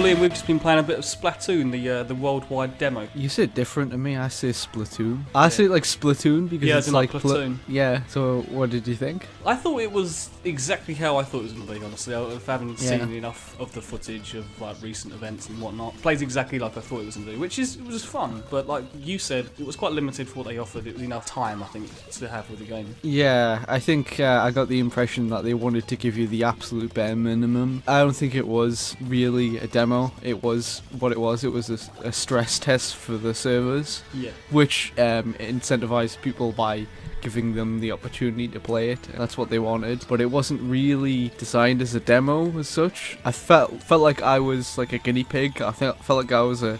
Liam, we've just been playing a bit of Splatoon, the worldwide demo. You say it different to me. I say Splatoon. I say it like Splatoon because it's like Platoon. Yeah. So what did you think? I thought it was exactly how I thought it was going to be. Honestly, I haven't seen enough of the footage of like recent events and whatnot. It plays exactly like I thought it was going to do, it was fun. But like you said, it was quite limited for what they offered. It was enough time, I think, to have with the game. Yeah, I think I got the impression that they wanted to give you the absolute bare minimum. I don't think it was really a demo. It was what it was. It was a stress test for the servers, which incentivized people by giving them the opportunity to play it. That's what they wanted, but it wasn't really designed as a demo as such. I felt like I was like a guinea pig. I felt like I was a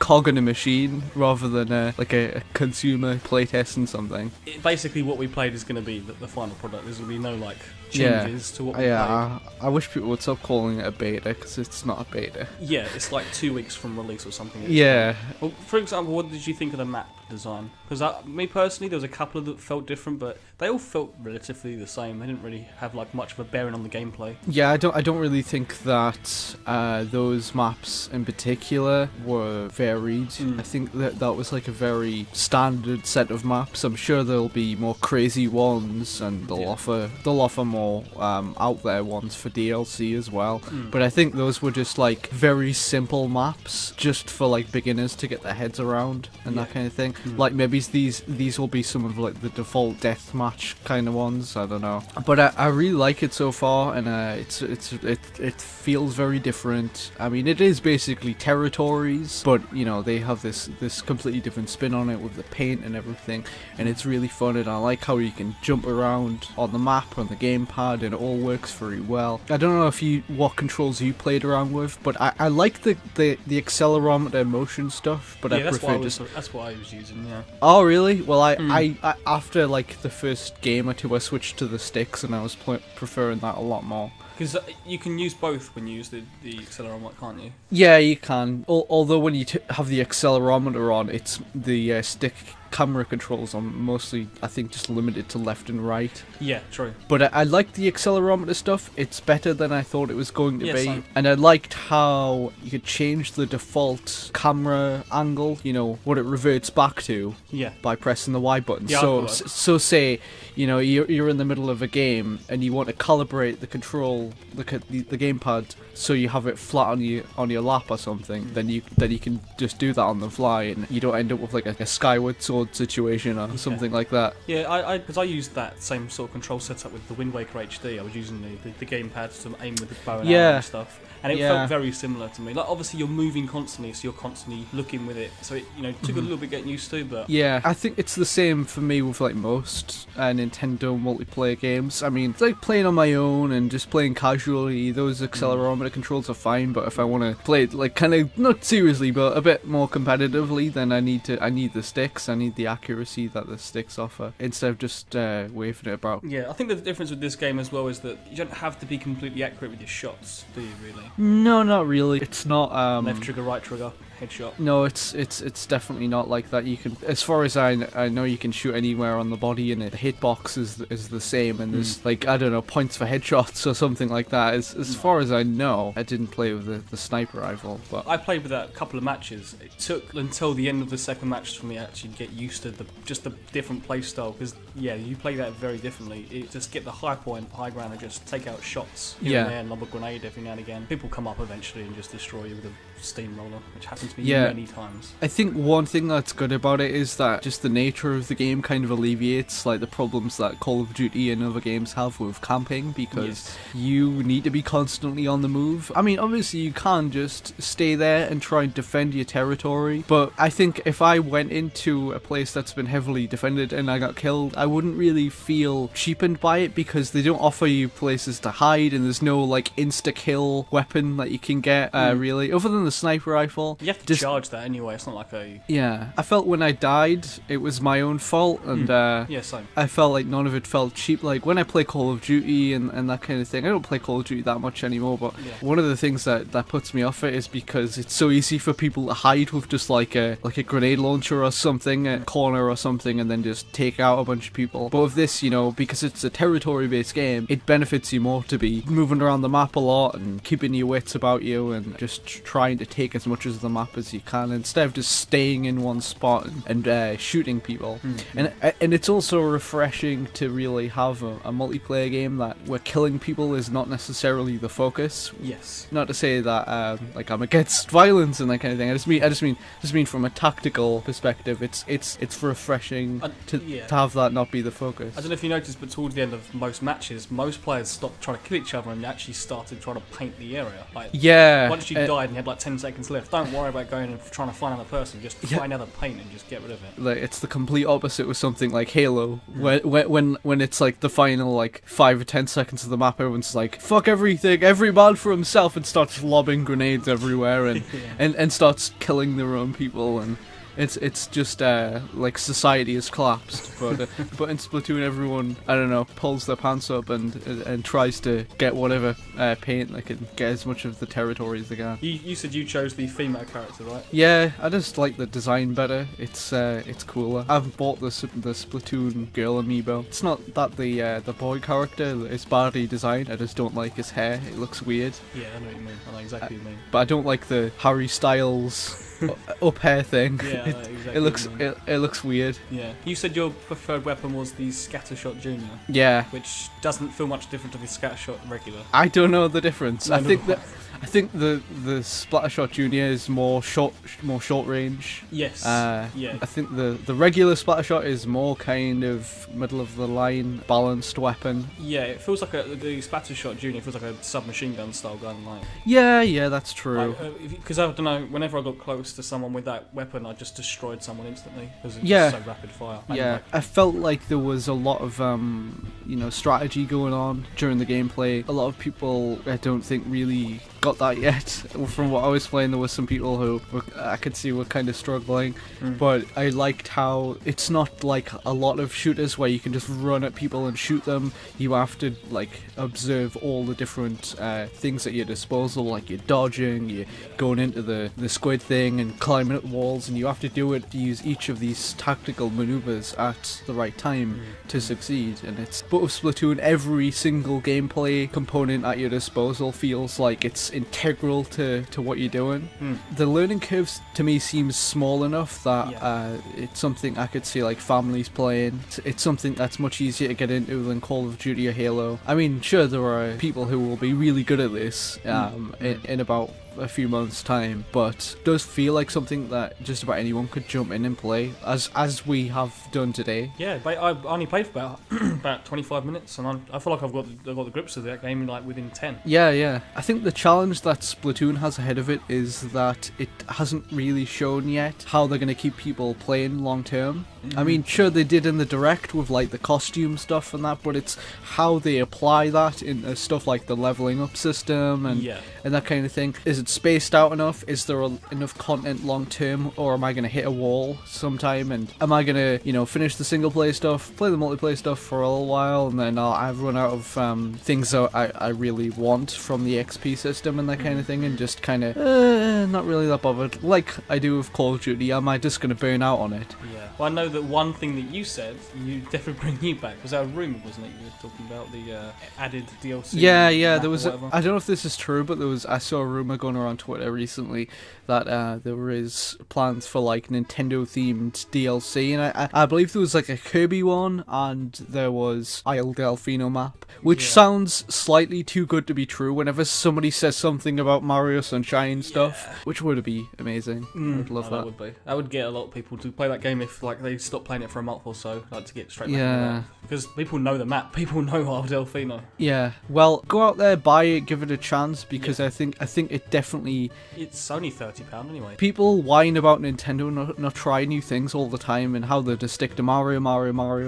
cog in a machine rather than like a consumer playtesting something. Basically, what we played is going to be the final product. There's going to be no like changes to what we played. I wish people would stop calling it a beta because it's not a beta. Yeah, it's like 2 weeks from release or something. Well, for example, what did you think of the map design? Because me personally, there was a couple that felt different, but they all felt relatively the same. They didn't really have like much of a bearing on the gameplay. Yeah, I don't really think that those maps in particular were varied. I think that was like a very standard set of maps. I'm sure there'll be more crazy ones, and they'll offer more out there ones for DLC as well. But I think those were just like very simple maps, just for like beginners to get their heads around and that kind of thing. Like maybe these will be some of like the default deathmatch kind of ones. I don't know, but I really like it so far, and it feels very different. I mean, it is basically territories, but you know they have this completely different spin on it with the paint and everything, and it's really fun. And I like how you can jump around on the map on the gamepad, and it all works very well. I don't know what controls you played around with, but I like the accelerometer motion stuff. But I prefer that's what I was using. Yeah. Oh really? Well, I after like the first game or two, I switched to the sticks, and I was preferring that a lot more. Because you can use both when you use the accelerometer, can't you? Yeah, you can. Although when you have the accelerometer on, it's the stick camera controls are mostly, I think, just limited to left and right. Yeah, true. But I liked the accelerometer stuff. It's better than I thought it was going to be. Same. And I liked how you could change the default camera angle, you know, what it reverts back to by pressing the Y button. Yeah, so say, you know, you're in the middle of a game and you want to calibrate the control, the gamepad, so you have it flat on your lap or something, then you can just do that on the fly, and you don't end up with like a Skyward Sword situation or something like that. Yeah, because I used that same sort of control setup with the Wind Waker HD. I was using the gamepad to aim with the bow and arrow and stuff, and it felt very similar to me. Like obviously you're moving constantly, so you're constantly looking with it. So it took a little bit getting used to, but yeah, I think it's the same for me with like most Nintendo multiplayer games. I mean, it's like playing on my own and just playing casually. Those accelerometer controls are fine, but if I want to play it like kind of not seriously but a bit more competitively, then I need the sticks. I need the accuracy that the sticks offer instead of just waving it about. Yeah, I think the difference with this game as well is that you don't have to be completely accurate with your shots, do you really? No, not really. It's not left trigger, right trigger, headshot. No, it's definitely not like that. You can, as far as I know, you can shoot anywhere on the body, and the hitbox is the same, and there's like, I don't know, points for headshots or something like that. As far as I know, I didn't play with the sniper rifle, but I played with that a couple of matches. It took until the end of the second match for me to actually get used to the different play style, because you play that very differently. It just get the high ground and just take out shots here and there, and lob a grenade every now and again. People come up eventually and just destroy you with a steamroller, which happens to me many times. I think one thing that's good about it is that just the nature of the game kind of alleviates like the problems that Call of Duty and other games have with camping, because you need to be constantly on the move. I mean, obviously you can't just stay there and try and defend your territory, but I think if I went into a place that's been heavily defended and I got killed, I wouldn't really feel cheapened by it, because they don't offer you places to hide, and there's no like insta-kill weapon that you can get really, other than the sniper rifle. You have to charge that anyway. It's not like a... Yeah. I felt when I died, it was my own fault, and yeah, same. I felt like none of it felt cheap. Like, when I play Call of Duty and that kind of thing, I don't play Call of Duty that much anymore, but one of the things that puts me off it is because it's so easy for people to hide with just like a grenade launcher or something, a corner or something, and then just take out a bunch of people. But with this, you know, because it's a territory-based game, it benefits you more to be moving around the map a lot and keeping your wits about you and just trying to take as much of the map as you can instead of just staying in one spot and shooting people. And it's also refreshing to really have a multiplayer game where killing people is not necessarily the focus. Yes. Not to say that like I'm against violence and that kind of thing. I just mean from a tactical perspective, it's refreshing to have that not be the focus. I don't know if you noticed, but towards the end of most matches, most players stopped trying to kill each other and actually started trying to paint the area. Like, once you died and you had like 10 seconds left, don't worry about going and trying to find another person. Just find another paint and just get rid of it. Like, it's the complete opposite with something like Halo, when it's like the final like 5 or 10 seconds of the map, everyone's like, fuck everything, every man for himself, and starts lobbing grenades everywhere and starts killing their own people, and it's just like society has collapsed. But in Splatoon, everyone, I don't know, pulls their pants up and tries to get whatever paint they can get, as much of the territory as they can. You said you chose the female character, right? Yeah, I just like the design better. It's cooler. I've bought the Splatoon girl amiibo. It's not that the boy character is badly designed. I just don't like his hair. It looks weird. Yeah, I know what you mean. I know exactly what you mean. But I don't like the Harry Styles up hair thing. Yeah, exactly. It looks weird. Yeah. You said your preferred weapon was the Scattershot Junior. Yeah. Which doesn't feel much different to the Scattershot regular. I don't know the difference. I think the Splattershot Junior is more short range. Yes. Yeah. I think the regular Splattershot is more kind of middle of the line balanced weapon. Yeah, it feels like the Splattershot Junior feels like a submachine gun style gun. Like. Yeah, that's true. Because I don't know, whenever I got close to someone with that weapon, I just destroyed someone instantly because it's just so rapid fire. Yeah, I felt like there was a lot of strategy going on during the gameplay. A lot of people, I don't think, really got that yet. From what I was playing, there were some people who I could see were kind of struggling, but I liked how it's not like a lot of shooters where you can just run at people and shoot them. You have to like observe all the different things at your disposal, like you're dodging, you're going into the squid thing and climbing up walls, and you have to do it to use each of these tactical maneuvers at the right time to succeed. And but with Splatoon, every single gameplay component at your disposal feels like it's integral to what you're doing. The learning curves to me seems small enough that it's something I could see like families playing. It's something that's much easier to get into than Call of Duty or Halo. I mean, sure, there are people who will be really good at this in about a few months' time, but it does feel like something that just about anyone could jump in and play, as we have done today. Yeah, but I only played for about 25 minutes, and I feel like I've got the grips of that game like within 10. Yeah. I think the challenge that Splatoon has ahead of it is that it hasn't really shown yet how they're going to keep people playing long term. I mean, sure, they did in the Direct with like the costume stuff and that, but it's how they apply that in stuff like the leveling up system and that kind of thing. Is it spaced out enough? Is there enough content long term, or am I going to hit a wall sometime? And am I going to, finish the single player stuff, play the multiplayer stuff for a little while, and then I've run out of things that I really want from the XP system and that kind of thing, and just kind of not really that bothered, like I do with Call of Duty. Am I just going to burn out on it? Yeah. Well, I know that one thing that you said, you definitely bring you back. Was that a rumour, wasn't it? You were talking about the added DLC. Yeah. There was. I don't know if this is true, but I saw a rumour going around Twitter recently that there is plans for like Nintendo themed DLC, and I believe there was like a Kirby one, and there was Isle Delfino map, which sounds slightly too good to be true. Whenever somebody says something about Mario Sunshine stuff, which would be amazing. I would love that. That would be. I would get a lot of people to play that game if like they stop playing it for a month or so, like to get straight back Yeah. into that. Because people know the map, people know Wild Delfino. Yeah. Well, go out there, buy it, give it a chance, because I think it definitely. It's only £30 anyway. People whine about Nintendo not trying new things all the time and how they just stick to Mario.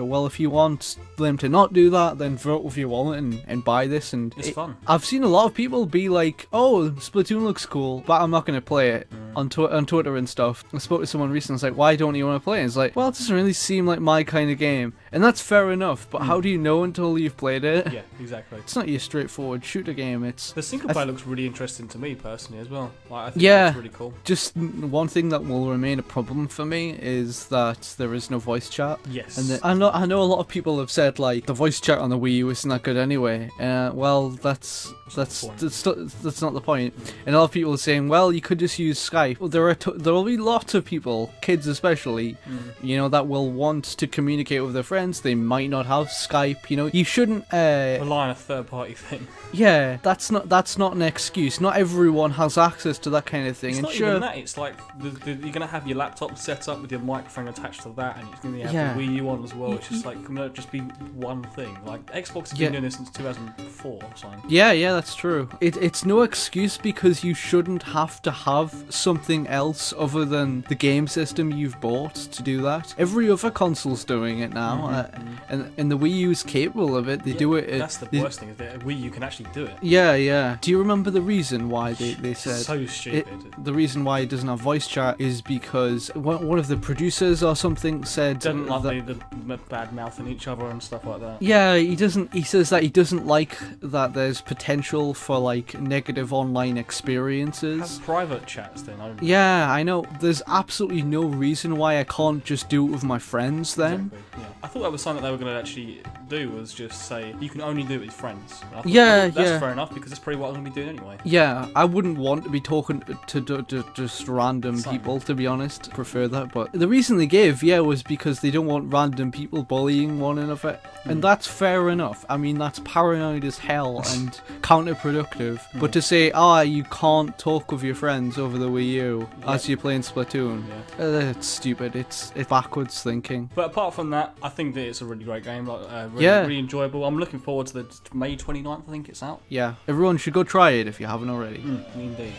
Well, if you want them to not do that, then vote with your wallet and buy this. And It's fun. I've seen a lot of people be like, "Oh, Splatoon looks cool, but I'm not going to play it." On Twitter and stuff. I spoke to someone recently. I was like, "Why don't you want to play it?" It's like, "Well, it doesn't really seem like my kind of game," and that's fair enough. But how do you know until you've played it? Yeah, exactly. It's not your straightforward shooter game. It's The single player looks really interesting to me personally as well. Like, I think Yeah. it's really cool. just one thing that will remain a problem for me is that there is no voice chat. Yes. And I know a lot of people have said like the voice chat on the Wii U isn't that good anyway. Well, that's not the point. And a lot of people are saying, well, you could just use Skype. Well, there will be lots of people, kids especially, you know, that will want to communicate with their friends. They might not have Skype. You know, you shouldn't rely on a third party thing. Yeah, that's not an excuse. Not everyone has access to that kind of thing. It's and not sure, even that. It's like you're gonna have your laptop set up with your microphone attached to that, and you're gonna have the Wii U on as well. It's just like can it just be one thing? Like Xbox has been doing this since 2004 or something. Yeah, that's true. It's no excuse because you shouldn't have to have something else other than the game system you've bought to do that. Every other console's doing it now, and the Wii U's capable of it. They do it. That's the worst thing is that Wii U can actually do it. Yeah. Do you remember the reason why they said so stupid? The reason why it doesn't have voice chat is because one of the producers or something said Doesn't like the bad mouthing each other and stuff like that. Yeah, he doesn't. He says that he doesn't like that there's potential for like negative online experiences. Have private chats then. Yeah, I know. There's absolutely no reason why I can't just do it with my friends then. Exactly, yeah. I thought that was something that they were going to actually do, was just say you can only do it with friends. And I thought, that's fair enough because that's probably what I'm going to be doing anyway. Yeah, I wouldn't want to be talking to just random people, to be honest. Prefer that, but the reason they gave, was because they don't want random people bullying one another, and that's fair enough. I mean, that's paranoid as hell and counterproductive. But to say, you can't talk with your friends over the Wii U as you're playing Splatoon, it's stupid. It's backwards thinking. But apart from that, I think that it's a really great game. Like, really enjoyable. I'm looking forward to the May 29th. I think it's out. Yeah, everyone should go try it if you haven't already. Indeed.